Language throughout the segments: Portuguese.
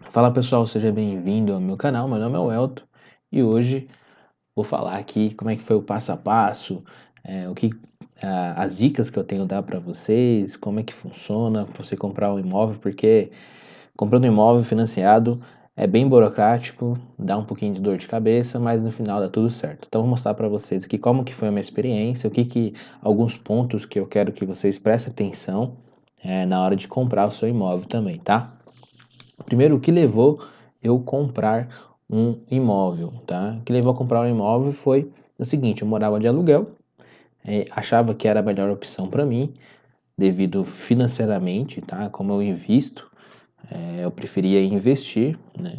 Fala pessoal, seja bem-vindo ao meu canal. Meu nome é o Elton e hoje vou falar aqui como é que foi o passo a passo, o que, as dicas que eu tenho a dar para vocês, como é que funciona para você comprar um imóvel, porque comprando um imóvel financiado é bem burocrático, dá um pouquinho de dor de cabeça, mas no final dá tudo certo. Então vou mostrar para vocês aqui como que foi a minha experiência, alguns pontos que eu quero que vocês prestem atenção na hora de comprar o seu imóvel também, tá? Primeiro, o que levou eu comprar um imóvel, tá? O que levou a comprar um imóvel foi o seguinte: eu morava de aluguel, achava que era a melhor opção para mim, devido financeiramente, tá? Como eu invisto, eu preferia investir, né?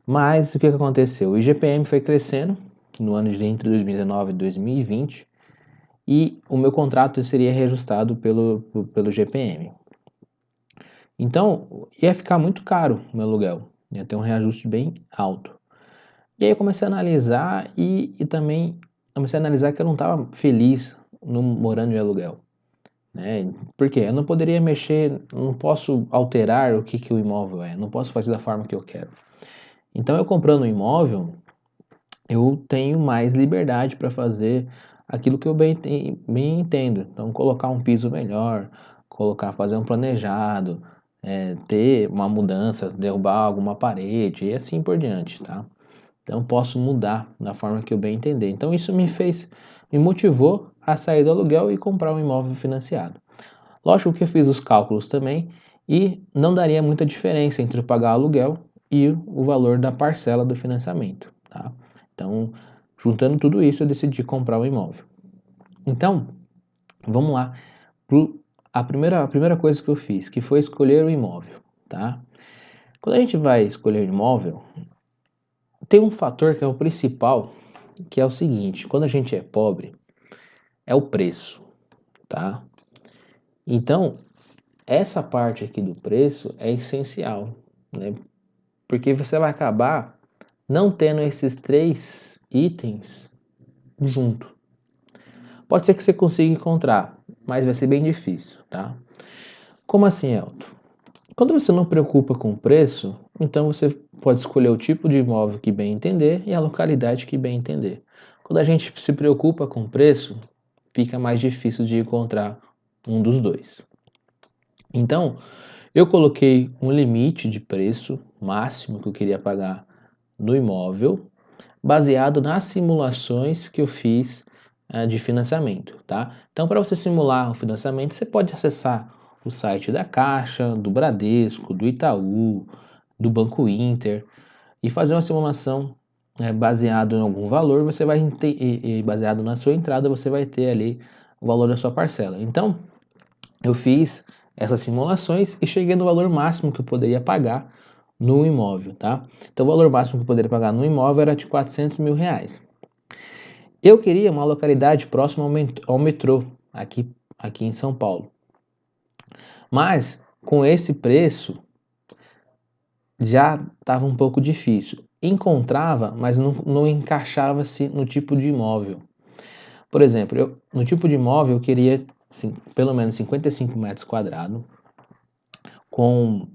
Mas o que que aconteceu? O IGPM foi crescendo no ano de entre 2019 e 2020 e o meu contrato seria reajustado pelo GPM. Então, ia ficar muito caro o meu aluguel, ia ter um reajuste bem alto. E aí eu comecei a analisar e também comecei a analisar que eu não estava feliz morando de aluguel, né? Porque eu não poderia mexer, não posso alterar o que o imóvel é, não posso fazer da forma que eu quero. Então eu comprando um imóvel, eu tenho mais liberdade para fazer aquilo que eu bem entendo. Então colocar um piso melhor, fazer um planejado, ter uma mudança, derrubar alguma parede e assim por diante, tá? Então, eu posso mudar da forma que eu bem entender. Então, isso me motivou a sair do aluguel e comprar um imóvel financiado. Lógico que eu fiz os cálculos também e não daria muita diferença entre pagar aluguel e o valor da parcela do financiamento, tá? Então, juntando tudo isso, eu decidi comprar o imóvel. Então, vamos lá. A primeira coisa que eu fiz, que foi escolher o imóvel, tá? Quando a gente vai escolher o imóvel, tem um fator que é o principal, que é o seguinte: quando a gente é pobre, é o preço, tá? Então, essa parte aqui do preço é essencial, né? Porque você vai acabar não tendo esses três itens junto. Pode ser que você consiga encontrar, mas vai ser bem difícil, tá? Como assim, Elton? Quando você não preocupa com o preço, então você pode escolher o tipo de imóvel que bem entender e a localidade que bem entender. Quando a gente se preocupa com o preço, fica mais difícil de encontrar um dos dois. Então, eu coloquei um limite de preço máximo que eu queria pagar no imóvel, baseado nas simulações que eu fiz de financiamento, tá? Então, para você simular o financiamento, você pode acessar o site da Caixa, do Bradesco, do Itaú, do Banco Inter e fazer uma simulação baseado em algum valor. Você vai ter, e baseado na sua entrada, você vai ter ali o valor da sua parcela. Então, eu fiz essas simulações e cheguei no valor máximo que eu poderia pagar no imóvel, tá? Então, o valor máximo que eu poderia pagar no imóvel era de R$ 400 mil. Eu queria uma localidade próxima ao metrô, aqui em São Paulo. Mas, com esse preço, já estava um pouco difícil. Encontrava, mas não encaixava-se no tipo de imóvel. Por exemplo, no tipo de imóvel eu queria pelo menos 55 metros quadrados, com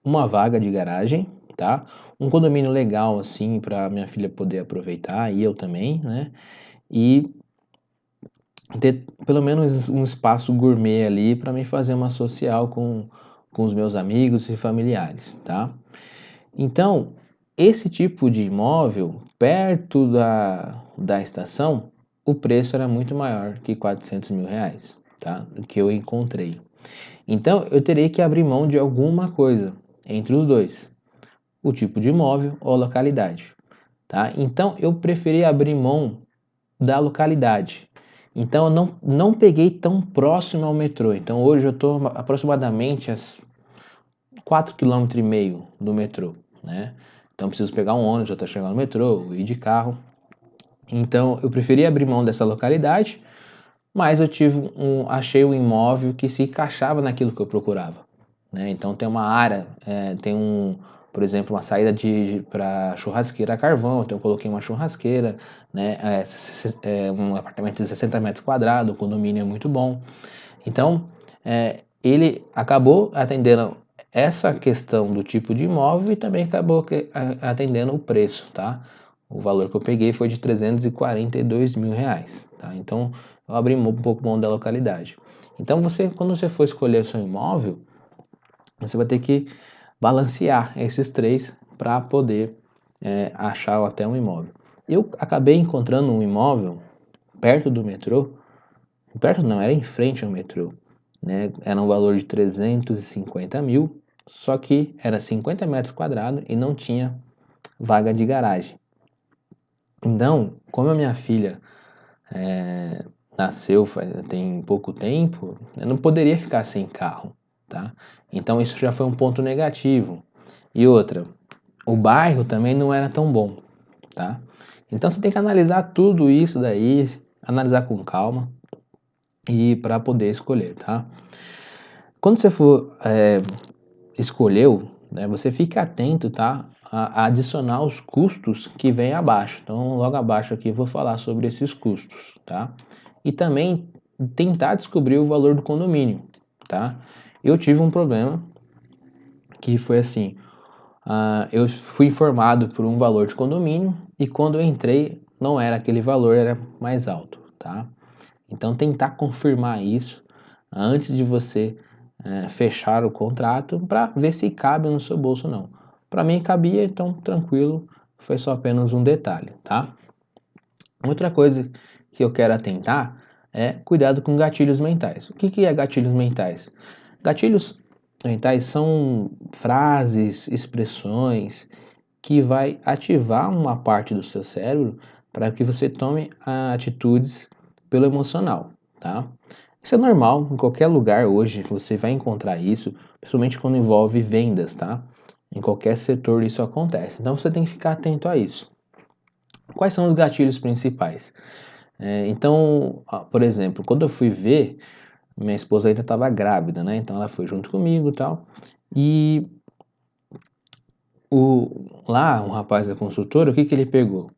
uma vaga de garagem, tá? Um condomínio legal assim para minha filha poder aproveitar e eu também, né? E ter pelo menos um espaço gourmet ali para me fazer uma social com os meus amigos e familiares, tá? Então, esse tipo de imóvel, perto da estação, o preço era muito maior que R$ 400 mil, tá? O que eu encontrei. Então, eu terei que abrir mão de alguma coisa entre os dois, o tipo de imóvel ou a localidade, tá? Então, eu preferi abrir mão da localidade. Então, eu não peguei tão próximo ao metrô. Então, hoje eu estou aproximadamente a 4,5 km do metrô, né? Então, preciso pegar um ônibus até chegar no metrô, ir de carro. Então, eu preferi abrir mão dessa localidade, mas achei um imóvel que se encaixava naquilo que eu procurava, né? Então tem uma área, por exemplo, uma saída para churrasqueira a carvão, então eu coloquei uma churrasqueira, né? Um apartamento de 60 metros quadrados, o condomínio é muito bom. Então, ele acabou atendendo essa questão do tipo de imóvel e também acabou atendendo o preço, tá? O valor que eu peguei foi de R$ 342.000, tá? Então, eu abri um pouco mão da localidade. Então, quando você for escolher o seu imóvel, você vai ter que balancear esses três para poder achar até um imóvel. Eu acabei encontrando um imóvel perto do metrô, perto não, era em frente ao metrô, né? Era um valor de 350 mil, só que era 50 metros quadrados e não tinha vaga de garagem. Então, como a minha filha nasceu tem pouco tempo, eu não poderia ficar sem carro, tá? Então isso já foi um ponto negativo. E outra, o bairro também não era tão bom, tá? Então você tem que analisar tudo isso daí, analisar com calma e para poder escolher, tá? Quando você for escolheu, né, você fica atento, tá, a adicionar os custos que vem abaixo. Então, logo abaixo aqui eu vou falar sobre esses custos, tá? E também tentar descobrir o valor do condomínio, tá? Eu tive um problema que foi assim, eu fui informado por um valor de condomínio e quando eu entrei não era aquele valor, era mais alto, tá? Então tentar confirmar isso antes de você fechar o contrato para ver se cabe no seu bolso ou não. Para mim cabia, então tranquilo, foi só apenas um detalhe, tá? Outra coisa que eu quero atentar é cuidado com gatilhos mentais. O que é gatilhos mentais? Gatilhos mentais são frases, expressões que vai ativar uma parte do seu cérebro para que você tome atitudes pelo emocional, tá? Isso é normal, em qualquer lugar hoje você vai encontrar isso, principalmente quando envolve vendas, tá? Em qualquer setor isso acontece, então você tem que ficar atento a isso. Quais são os gatilhos principais? Então, por exemplo, quando eu fui ver, minha esposa ainda estava grávida, né? Então ela foi junto comigo e tal, e lá, um rapaz da consultora, o que que ele pegou?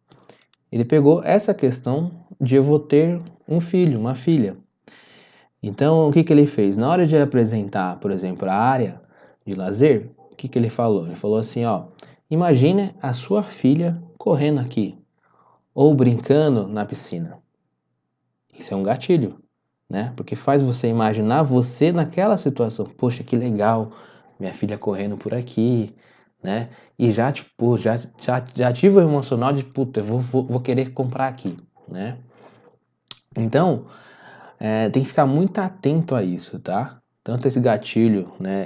Ele pegou essa questão de eu vou ter um filho, uma filha. Então, o que que ele fez? Na hora de ele apresentar, por exemplo, a área de lazer, o que que ele falou? Ele falou assim, ó, imagine a sua filha correndo aqui ou brincando na piscina. Isso é um gatilho, né? Porque faz você imaginar você naquela situação. Poxa, que legal, minha filha correndo por aqui, né? E já, tipo, já tive o emocional de, puta, vou querer comprar aqui, né? Então, tem que ficar muito atento a isso, tá? Tanto esse gatilho, né,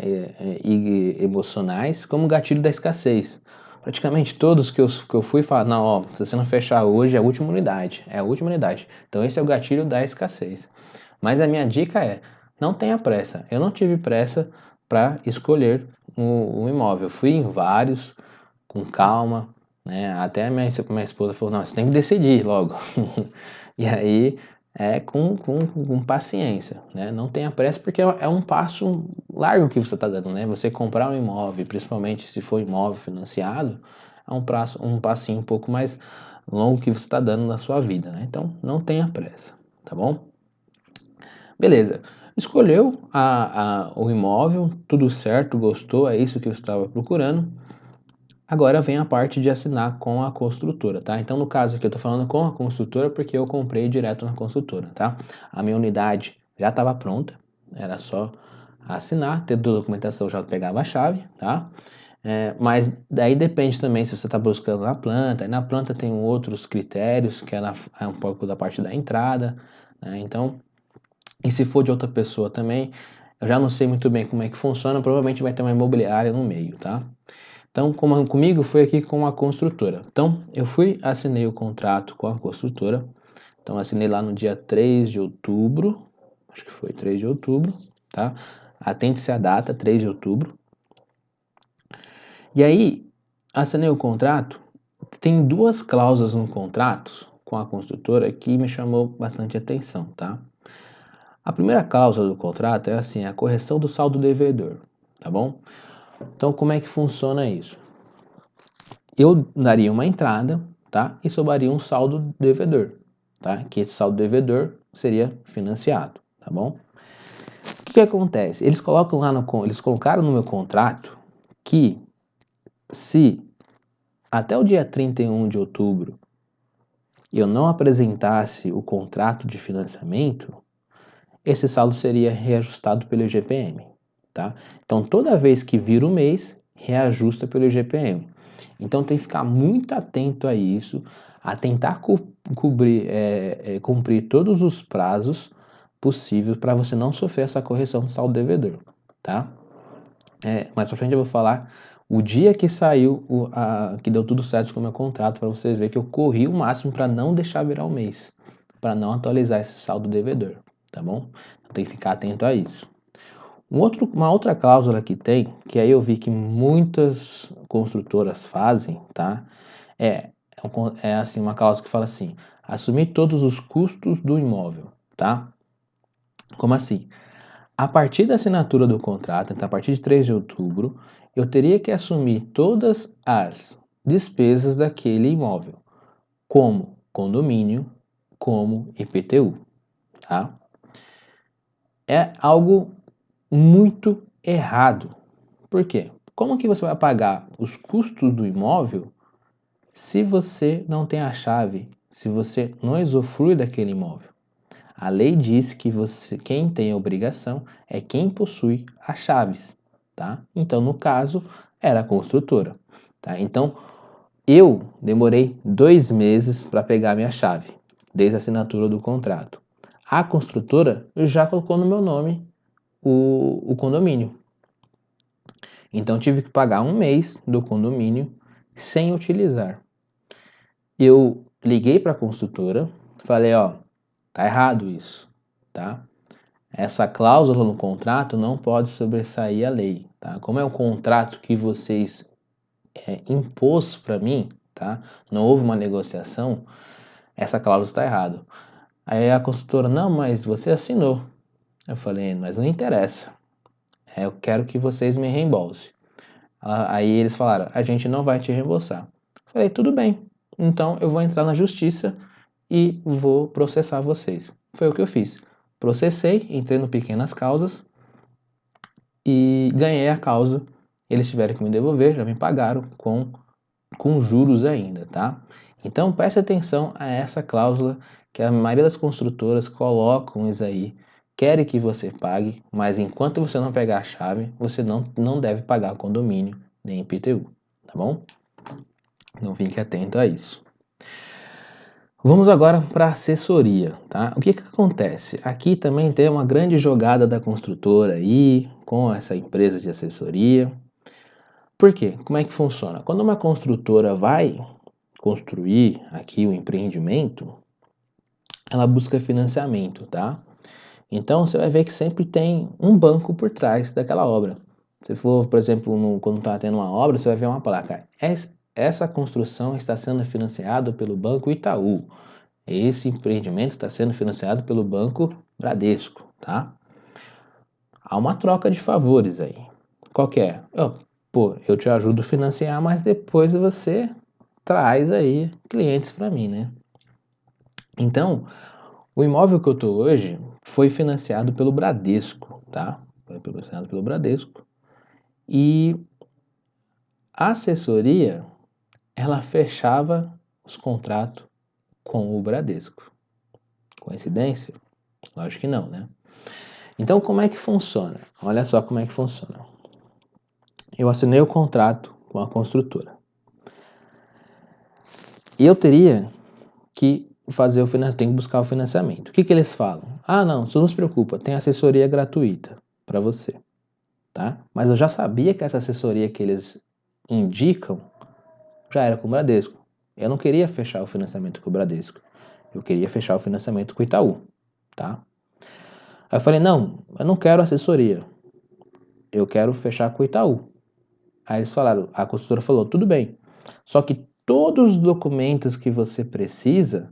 emocionais, como o gatilho da escassez. Praticamente todos que eu fui falar, não, ó, se você não fechar hoje é a última unidade, é a última unidade. Então esse é o gatilho da escassez. Mas a minha dica é, não tenha pressa. Eu não tive pressa para escolher um imóvel. Eu fui em vários, com calma, né? Até a minha esposa falou, não, você tem que decidir logo. E aí, com paciência, né? Não tenha pressa porque é um passo largo que você está dando, né? Você comprar um imóvel, principalmente se for imóvel financiado, é um passinho um pouco mais longo que você está dando na sua vida, né? Então, não tenha pressa, tá bom? Beleza. Escolheu o imóvel, tudo certo, gostou, é isso que eu estava procurando. Agora vem a parte de assinar com a construtora, tá? Então, no caso aqui, eu tô falando com a construtora porque eu comprei direto na construtora, tá? A minha unidade já estava pronta, era só assinar, ter toda a documentação, já pegava a chave, tá? Mas daí depende também se você está buscando na planta, e na planta tem outros critérios, que é um pouco da parte da entrada, né? Então, e se for de outra pessoa também, eu já não sei muito bem como é que funciona, provavelmente vai ter uma imobiliária no meio, tá? Então, como comigo foi aqui com a construtora. Então, eu fui, assinei o contrato com a construtora. Então, assinei lá no dia 3 de outubro. Acho que foi 3 de outubro, tá? Atente-se à data, 3 de outubro. E aí, assinei o contrato. Tem duas cláusulas no contrato com a construtora que me chamou bastante atenção, tá? A primeira cláusula do contrato é assim, a correção do saldo devedor, tá bom? Então, como é que funciona isso? Eu daria uma entrada, tá? E sobraria um saldo devedor, tá? Que esse saldo devedor seria financiado, tá bom? que acontece? Eles colocaram no meu contrato que se até o dia 31 de outubro eu não apresentasse o contrato de financiamento, esse saldo seria reajustado pelo IGPM, tá? Então, toda vez que vira o mês, reajusta pelo IGPM. Então, tem que ficar muito atento a isso, a tentar cumprir todos os prazos possíveis para você não sofrer essa correção do saldo devedor, tá? Mais pra frente eu vou falar o dia que saiu, que deu tudo certo com o meu contrato, para vocês verem que eu corri o máximo para não deixar virar o mês, para não atualizar esse saldo devedor, tá bom? Tem que ficar atento a isso. Uma outra cláusula que tem, que aí eu vi que muitas construtoras fazem, tá? É assim, uma cláusula que fala assim: assumir todos os custos do imóvel, tá? Como assim? A partir da assinatura do contrato, então a partir de 3 de outubro, eu teria que assumir todas as despesas daquele imóvel, como condomínio, como IPTU, tá? É algo muito errado. Por quê? Como que você vai pagar os custos do imóvel se você não tem a chave, se você não usufrui daquele imóvel? A lei diz que quem tem a obrigação é quem possui as chaves, tá? Então, no caso, era a construtora, tá? Então, eu demorei 2 meses para pegar minha chave, desde a assinatura do contrato. A construtora já colocou no meu nome o condomínio. Então, tive que pagar 1 mês do condomínio sem utilizar. Eu liguei para a construtora, falei, ó, tá errado isso, tá? Essa cláusula no contrato não pode sobressair a lei, tá? Como é um contrato que vocês impôs para mim, tá? Não houve uma negociação, essa cláusula está errada. Aí a consultora, não, mas você assinou. Eu falei, mas não interessa. Eu quero que vocês me reembolsem. Aí eles falaram, a gente não vai te reembolsar. Eu falei, tudo bem. Então eu vou entrar na justiça e vou processar vocês. Foi o que eu fiz. Processei, entrei no Pequenas Causas e ganhei a causa. Eles tiveram que me devolver, já me pagaram com juros ainda, tá? Então preste atenção a essa cláusula que a maioria das construtoras colocam isso aí, querem que você pague, mas enquanto você não pegar a chave, você não deve pagar condomínio nem IPTU, tá bom? Então fique atento a isso. Vamos agora para a assessoria, tá? O que acontece? Aqui também tem uma grande jogada da construtora aí, com essa empresa de assessoria. Por quê? Como é que funciona? Quando uma construtora vai construir aqui o empreendimento, ela busca financiamento, tá? Então você vai ver que sempre tem um banco por trás daquela obra. Se for, por exemplo, quando está tendo uma obra, você vai ver uma placa. Essa construção está sendo financiada pelo Banco Itaú. Esse empreendimento está sendo financiado pelo Banco Bradesco, tá? Há uma troca de favores aí. Qual que é? Eu te ajudo a financiar, mas depois você traz aí clientes para mim, né? Então, o imóvel que eu estou hoje foi financiado pelo Bradesco, tá? Foi financiado pelo Bradesco. E a assessoria, ela fechava os contratos com o Bradesco. Coincidência? Lógico que não, né? Então, como é que funciona? Olha só como é que funciona. Eu assinei o contrato com a construtora. E eu teria que fazer tem que buscar o financiamento. O que eles falam? Ah, não se preocupa, tem assessoria gratuita para você, tá? Mas eu já sabia que essa assessoria que eles indicam já era com o Bradesco. Eu não queria fechar o financiamento com o Bradesco. Eu queria fechar o financiamento com o Itaú, tá? Aí eu falei, não, eu não quero assessoria. Eu quero fechar com o Itaú. Aí eles falaram, a consultora falou, tudo bem. Só que todos os documentos que você precisa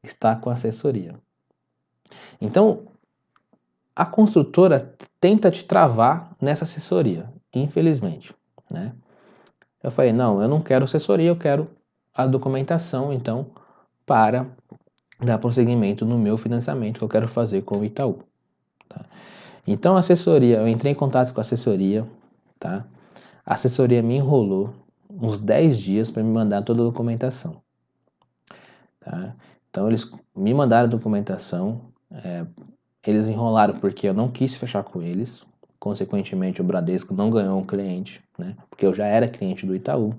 está com a assessoria. Então, a construtora tenta te travar nessa assessoria, infelizmente, né? Eu falei, não, eu não quero assessoria, eu quero a documentação, então, para dar prosseguimento no meu financiamento que eu quero fazer com o Itaú. Tá? Então a assessoria, eu entrei em contato com a assessoria, tá? A assessoria me enrolou uns 10 dias para me mandar toda a documentação, tá? Então eles me mandaram a documentação, eles enrolaram porque eu não quis fechar com eles, consequentemente o Bradesco não ganhou um cliente, né? Porque eu já era cliente do Itaú.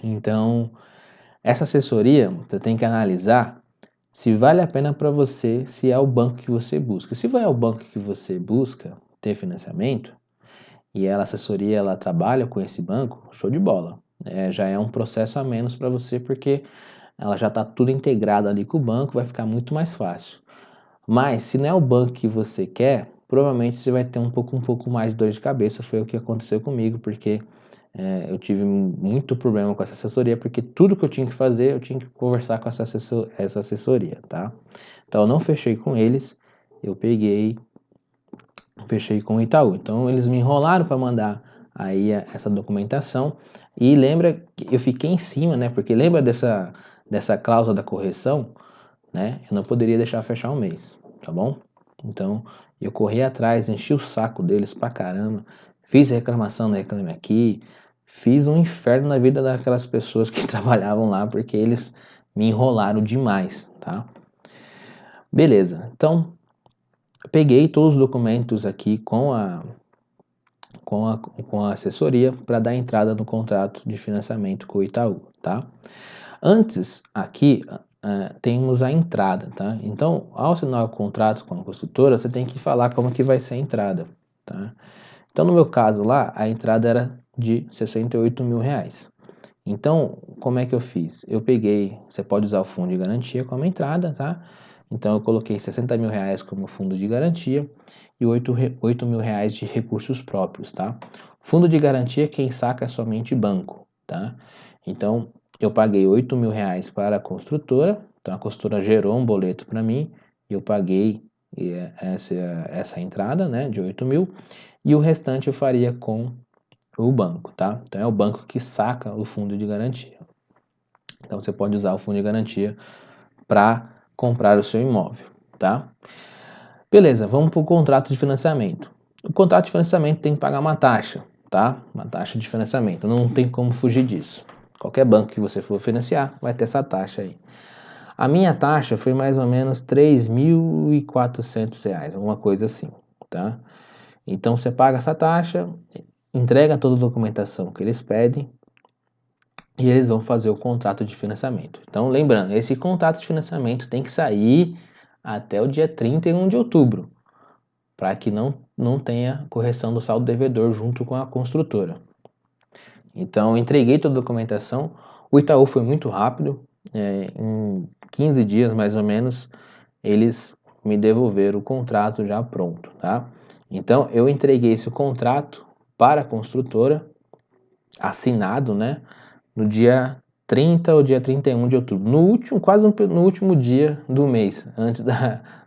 Então, essa assessoria, você tem que analisar se vale a pena para você, se é o banco que você busca. Se vai ao banco que você busca ter financiamento, e ela, a assessoria, ela trabalha com esse banco, show de bola. Já é um processo a menos para você, porque ela já está tudo integrada ali com o banco, vai ficar muito mais fácil. Mas se não é o banco que você quer, provavelmente você vai ter um pouco mais de dor de cabeça. Foi o que aconteceu comigo, porque eu tive muito problema com essa assessoria, porque tudo que eu tinha que fazer, eu tinha que conversar com essa assessoria, tá? Então eu não fechei com eles, eu fechei com o Itaú. Então eles me enrolaram para mandar aí essa documentação, e lembra que eu fiquei em cima, né? Porque lembra dessa cláusula da correção, né? Eu não poderia deixar fechar um mês, tá bom? Então eu corri atrás, enchi o saco deles pra caramba, fiz reclamação no Reclame Aqui, fiz um inferno na vida daquelas pessoas que trabalhavam lá, porque eles me enrolaram demais, tá? Beleza, então eu peguei todos os documentos aqui com a assessoria para dar entrada no contrato de financiamento com o Itaú, tá? Antes, aqui, temos a entrada, tá? Então, ao assinar o contrato com a construtora, você tem que falar como que vai ser a entrada, tá? Então, no meu caso lá, a entrada era de 68 mil reais. Então, como é que eu fiz? Eu peguei, você pode usar o fundo de garantia como entrada, tá? Então, eu coloquei 60 mil reais como fundo de garantia e 8 mil reais de recursos próprios, tá? Fundo de garantia, quem saca é somente banco, tá? Então, eu paguei 8 mil reais para a construtora, então a construtora gerou um boleto para mim, e eu paguei essa entrada, né, de 8 mil, e o restante eu faria com o banco, tá? Então é o banco que saca o fundo de garantia. Então você pode usar o fundo de garantia para comprar o seu imóvel, tá? Beleza, vamos para o contrato de financiamento. O contrato de financiamento tem que pagar uma taxa, tá? Uma taxa de financiamento, não tem como fugir disso. Qualquer banco que você for financiar vai ter essa taxa aí. A minha taxa foi mais ou menos R$ 3.400, alguma coisa assim, tá? Então você paga essa taxa, entrega toda a documentação que eles pedem e eles vão fazer o contrato de financiamento. Então, lembrando, esse contrato de financiamento tem que sair até o dia 31 de outubro, para que não tenha correção do saldo devedor junto com a construtora. Então, eu entreguei toda a documentação. O Itaú foi muito rápido, em 15 dias mais ou menos, eles me devolveram o contrato já pronto, tá? Então, eu entreguei esse contrato para a construtora, assinado, né, no dia 30 ou dia 31 de outubro, no último, quase no último dia do mês, antes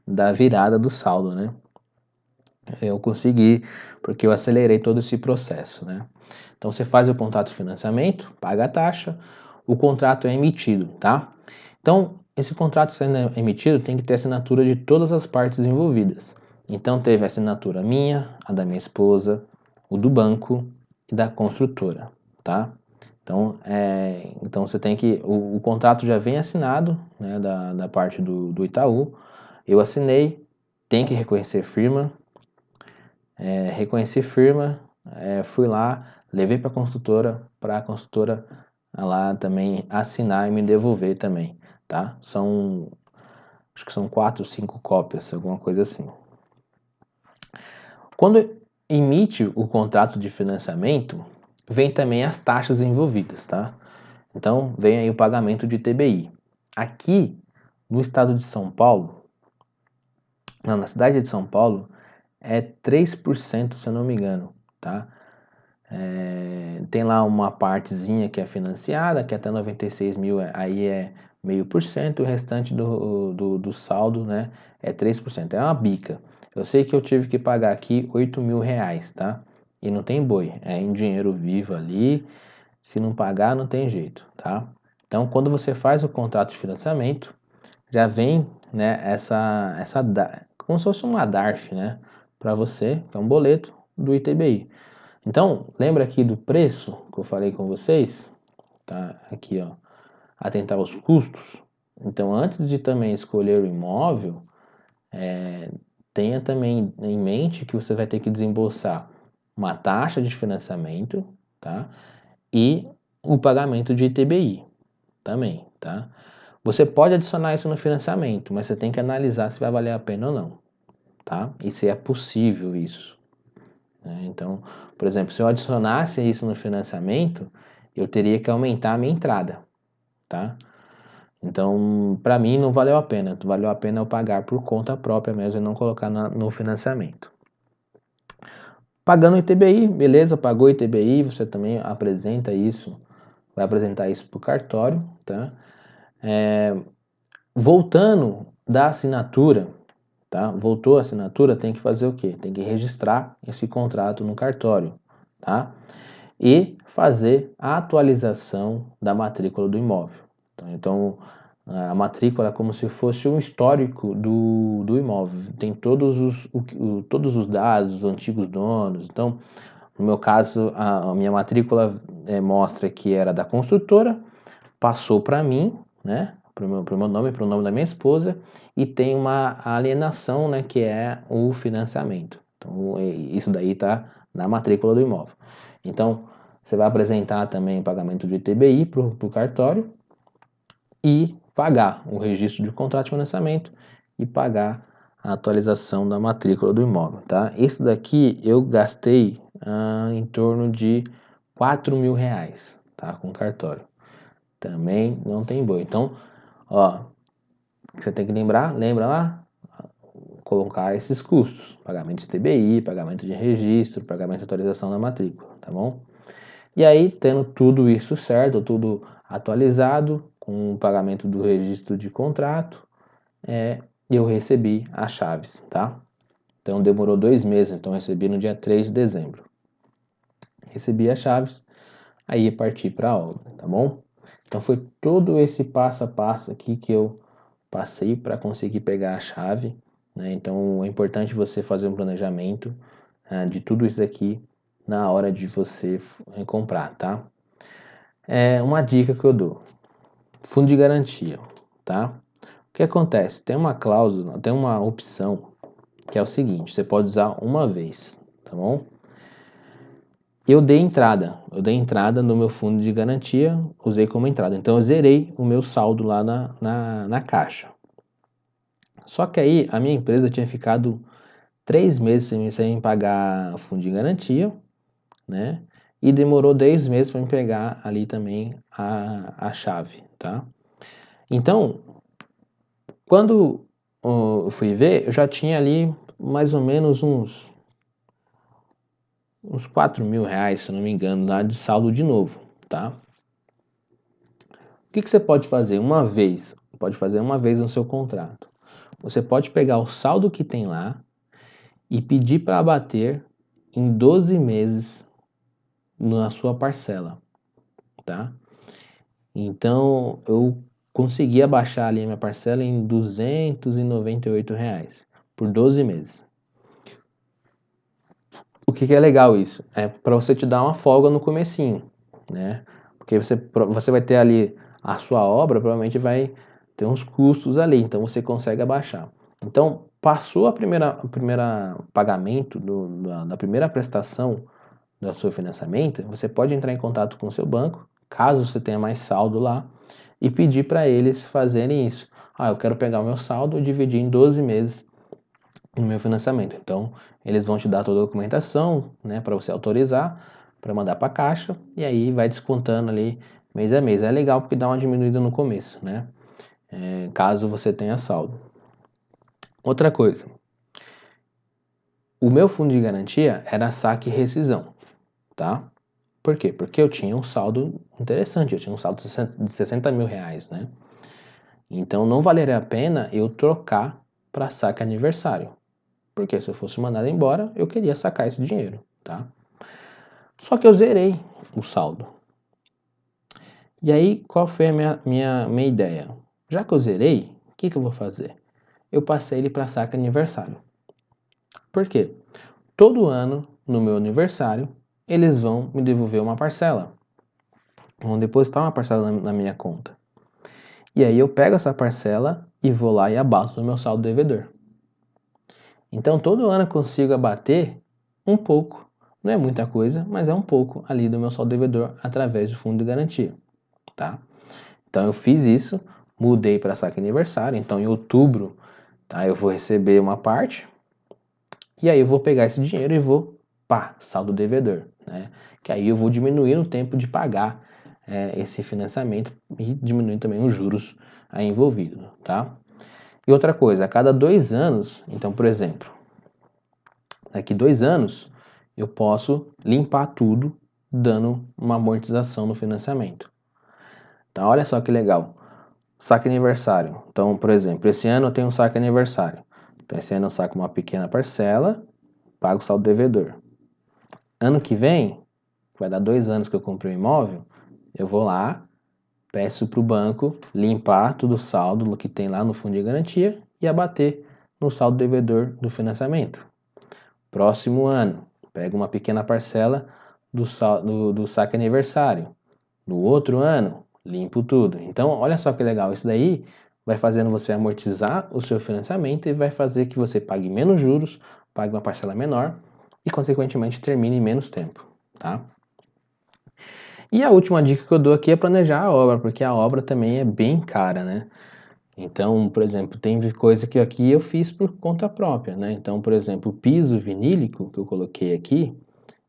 da virada do saldo, né? Eu consegui, porque eu acelerei todo esse processo, né? Então você faz o contrato de financiamento, paga a taxa, o contrato é emitido, tá? Então, esse contrato sendo emitido tem que ter assinatura de todas as partes envolvidas. Então teve a assinatura minha, a da minha esposa, o do banco e da construtora, tá? Então você tem que. O contrato já vem assinado, né, da parte do Itaú. Eu assinei, tem que reconhecer firma. Reconheci firma, fui lá, levei para a construtora lá também assinar e me devolver também, tá? Acho que são 4, 5 cópias, alguma coisa assim. Quando emite o contrato de financiamento, vem também as taxas envolvidas, tá? Então, vem aí o pagamento de TBI. Aqui, no estado de São Paulo, não, na cidade de São Paulo, é 3%, se eu não me engano, tá? Tem lá uma partezinha que é financiada, que até 96 mil aí é 0,5%, o restante do saldo, né, é 3%. É uma bica. Eu sei que eu tive que pagar aqui 8 mil reais, tá? E não tem boi, é em dinheiro vivo ali, se não pagar não tem jeito, tá? Então, quando você faz o contrato de financiamento, já vem, né, como se fosse uma DARF, né, para você, que é um boleto do ITBI. Então, lembra aqui do preço que eu falei com vocês? Tá aqui, ó, atentar aos custos. Então, antes de também escolher o imóvel, tenha também em mente que você vai ter que desembolsar uma taxa de financiamento, tá? E o pagamento de ITBI também, tá? Você pode adicionar isso no financiamento, mas você tem que analisar se vai valer a pena ou não, tá? E se é possível isso, né? Então, por exemplo, se eu adicionasse isso no financiamento, eu teria que aumentar a minha entrada, tá? Então, para mim não valeu a pena. Valeu a pena eu pagar por conta própria mesmo e não colocar no financiamento. Pagando o ITBI, beleza, pagou o ITBI, você também apresenta isso, vai apresentar isso para o cartório, tá? Voltando da assinatura, tá? Voltou a assinatura, tem que fazer o quê? Tem que registrar esse contrato no cartório, tá? E fazer a atualização da matrícula do imóvel. Então, a matrícula é como se fosse um histórico do imóvel. Tem todos os dados dos antigos donos. Então, no meu caso, a minha matrícula mostra que era da construtora, passou para mim, né? Para o meu nome, para o nome da minha esposa, e tem uma alienação, né? Que é o financiamento. Então, isso daí está na matrícula do imóvel. Então, você vai apresentar também o pagamento de ITBI para o cartório e pagar o registro de contrato de financiamento e pagar a atualização da matrícula do imóvel, tá? Isso daqui eu gastei em torno de R$ 4.000, tá? Com cartório. Também não tem boi. Então, ó, você tem que lembra lá? Colocar esses custos. Pagamento de TBI, pagamento de registro, pagamento de atualização da matrícula, tá bom? E aí, tendo tudo isso certo, tudo atualizado, com o pagamento do registro de contrato, eu recebi as chaves, tá? Então demorou 2 meses, então eu recebi no dia 3 de dezembro. Recebi as chaves, aí parti para a obra, tá bom? Então foi todo esse passo a passo aqui que eu passei para conseguir pegar a chave, né? Então é importante você fazer um planejamento de tudo isso aqui na hora de você comprar, tá? É uma dica que eu dou: fundo de garantia, tá? O que acontece? Tem uma cláusula, tem uma opção que é o seguinte: você pode usar uma vez, tá bom? Eu dei entrada no meu fundo de garantia, usei como entrada. Então eu zerei o meu saldo lá na caixa. Só que aí a minha empresa tinha ficado 3 meses sem pagar o fundo de garantia, né? E demorou 10 meses para me pegar ali também a chave, tá? Então, quando eu fui ver, eu já tinha ali mais ou menos uns R$ 4.000, se não me engano, lá de saldo de novo, tá? O que você pode fazer uma vez? Pode fazer uma vez no seu contrato. Você pode pegar o saldo que tem lá e pedir para abater em 12 meses na sua parcela, tá? Então, eu consegui abaixar ali a minha parcela em R$ 298 por 12 meses. O que é legal isso? É para você te dar uma folga no comecinho, né? Porque você vai ter ali a sua obra, provavelmente vai ter uns custos ali, então você consegue abaixar. Então, passou a primeira pagamento da primeira prestação do seu financiamento, você pode entrar em contato com o seu banco, caso você tenha mais saldo lá, e pedir para eles fazerem isso. Ah, eu quero pegar o meu saldo e dividir em 12 meses no meu financiamento. Então, eles vão te dar toda a documentação, né, para você autorizar, para mandar para a caixa, e aí vai descontando ali mês a mês. É legal porque dá uma diminuída no começo, né? Caso você tenha saldo. Outra coisa, o meu fundo de garantia era saque e rescisão, tá? Por quê? Porque eu tinha um saldo interessante, eu tinha um saldo de R$ 60.000, né? Então não valeria a pena eu trocar para saque aniversário. Porque se eu fosse mandado embora, eu queria sacar esse dinheiro, tá? Só que eu zerei o saldo. E aí, qual foi a minha ideia? Já que eu zerei, o que eu vou fazer? Eu passei ele para saque aniversário. Por quê? Todo ano, no meu aniversário, eles vão me devolver uma parcela. Vão depositar uma parcela na minha conta. E aí eu pego essa parcela e vou lá e abato no meu saldo devedor. Então todo ano eu consigo abater um pouco, não é muita coisa, mas é um pouco ali do meu saldo devedor através do fundo de garantia, tá? Então eu fiz isso, mudei para saque aniversário, então em outubro, tá, eu vou receber uma parte e aí eu vou pegar esse dinheiro e vou, saldo devedor, né? Que aí eu vou diminuir o tempo de pagar esse financiamento e diminuir também os juros aí envolvidos, tá? E outra coisa, a cada 2 anos, então por exemplo, daqui 2 anos eu posso limpar tudo dando uma amortização no financiamento. Então olha só que legal, saque aniversário. Então, por exemplo, esse ano eu tenho um saque aniversário. Então esse ano eu saco uma pequena parcela, pago o saldo devedor. Ano que vem, vai dar 2 anos que eu comprei o imóvel, eu vou lá, peço para o banco limpar todo o saldo que tem lá no fundo de garantia e abater no saldo devedor do financiamento. Próximo ano, pego uma pequena parcela do saque aniversário. No outro ano, limpo tudo. Então, olha só que legal, isso daí vai fazendo você amortizar o seu financiamento e vai fazer que você pague menos juros, pague uma parcela menor e, consequentemente, termine em menos tempo, tá? E a última dica que eu dou aqui é planejar a obra, porque a obra também é bem cara, né? Então, por exemplo, tem coisa que aqui eu fiz por conta própria, né? Então, por exemplo, o piso vinílico que eu coloquei aqui,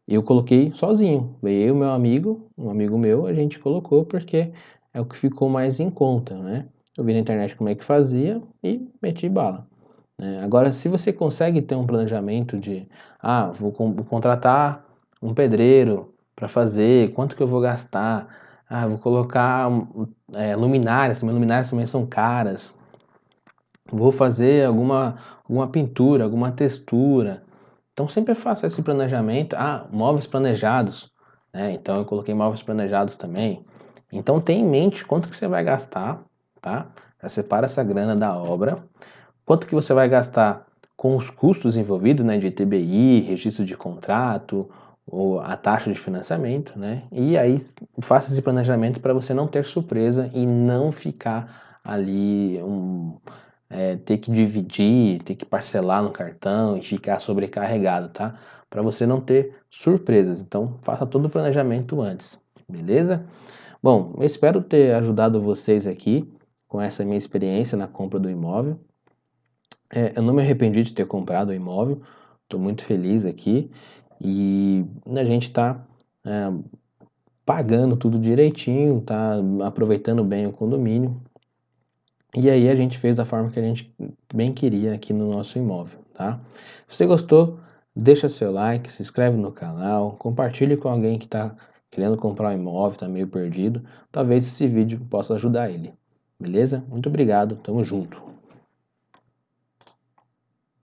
eu coloquei sozinho. Veio eu e meu amigo, um amigo meu, a gente colocou porque é o que ficou mais em conta, né? Eu vi na internet como é que fazia e meti bala, né? Agora, se você consegue ter um planejamento de, vou contratar um pedreiro para fazer, quanto que eu vou gastar? Vou colocar luminárias, também são caras. Vou fazer alguma pintura, alguma textura. Então sempre faça esse planejamento. Móveis planejados, né? Então eu coloquei móveis planejados também. Então tenha em mente quanto que você vai gastar, tá? Já separa essa grana da obra. Quanto que você vai gastar com os custos envolvidos, né? De ITBI, registro de contrato, ou a taxa de financiamento, né? E aí faça esse planejamento para você não ter surpresa e não ficar ali ter que dividir, ter que parcelar no cartão e ficar sobrecarregado, tá? Para você não ter surpresas. Então, faça todo o planejamento antes, beleza? Bom, eu espero ter ajudado vocês aqui com essa minha experiência na compra do imóvel. Eu não me arrependi de ter comprado o imóvel, estou muito feliz aqui e a gente está pagando tudo direitinho, tá aproveitando bem o condomínio. E aí a gente fez da forma que a gente bem queria aqui no nosso imóvel, tá? Se você gostou, deixa seu like, se inscreve no canal, compartilhe com alguém que está querendo comprar um imóvel, está meio perdido. Talvez esse vídeo possa ajudar ele, beleza? Muito obrigado, tamo junto.